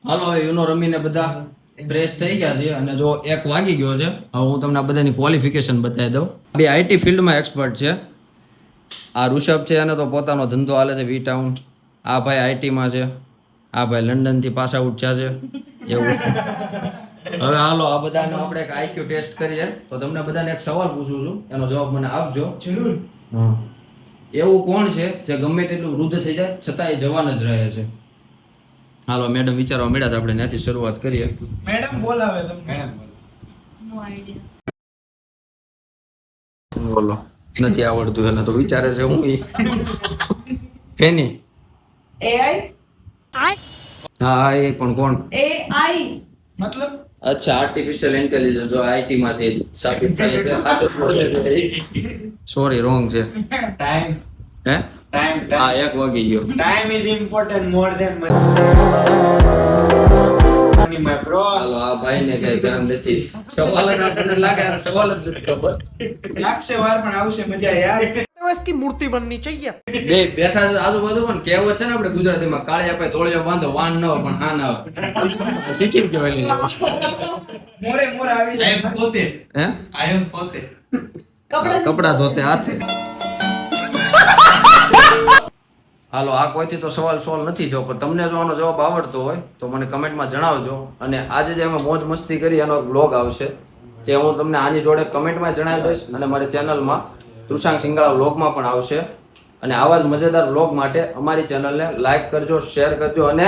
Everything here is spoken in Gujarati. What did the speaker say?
હાલો હવે યુનો રમીને બધા ફ્રેશ થઈ ગયા છે અને જો 1 વાગી ગયો છે. હવે હું તમને આ બધાની ક્વોલિફિકેશન બતાવી દઉં. બે આઈટી ફિલ્ડમાં એક્સપર્ટ છે. આ ઋષભ છે અને તો પોતાનો ધંધો હાલે છે વી ટાઉન. આ ભાઈ આઈટીમાં છે. આ ભાઈ લંડનથી પાસ આઉટ થયા છે એવું છે. હવે હાલો આ બધાનો આપણે એક આઈક્યુ ટેસ્ટ કરીએ. તો તમને બધાને એક સવાલ પૂછું છું, એનો જવાબ મને આપજો. જરૂર. હા, એવું કોણ છે જે ગમે તેટલું વૃદ્ધ થઈ જાય છતાંય જવાન જ રહે છે? હાલો મેડમ વિચારવા મળ્યા છે, આપણે ત્યાંથી શરૂઆત કરીએ. મેડમ બોલાવે તમને. નો આઈડિયા. બોલો, નથી આવડતું એટલે તો વિચારે છે હું ઈ. ફેની. એઆઈ. હા એ પણ કોણ? એઆઈ મતલબ અચ્છા, આર્ટિફિશિયલ ઇન્ટેલિજન્સ. જો આઈટી માં છે સાબિત થાય છે. સાચો સોરી, રોંગ છે. Time, હે time, હા, time. 1 વાગી ગયો. Time is important more than money, my bro. હાલો આ ભાઈ ને કઈ ધ્યાન નથી. સવાલ જ આપણને લાગે આ સવાલ જ નથી ખબર. લાગશે વાર પણ આવશે મજા યાર. इसकी मूर्ति बननी चाहिए. બે બેઠા છે આજુબાજુ પણ કહેવત છે ને આપણે ગુજરાતીમાં, કાળી આપે તોળિયો બાંધો વાન ન હોય પણ હા ના હોય. શીખી કહેવાય. મોરે મોરે આવી જાય. હે કપડા ધોતે હાથે. હાલો આ કોઈથી તો સવાલ સોલ્વ નથી જો, પણ તમને જો આનો જવાબ આવડતો હોય તો મને કમેન્ટમાં જણાવજો. અને આજે જે અમે મોજ મસ્તી કરી એનો એક વ્લોગ આવશે, જે હું તમને આની જોડે કમેન્ટમાં જણાવી દઈશ. અને મારી ચેનલમાં તૃષાંક સિંગાળા વ્લોગમાં પણ આવશે. અને આવા જ મજેદાર વ્લોગ માટે અમારી ચેનલને લાઈક કરજો, શેર કરજો અને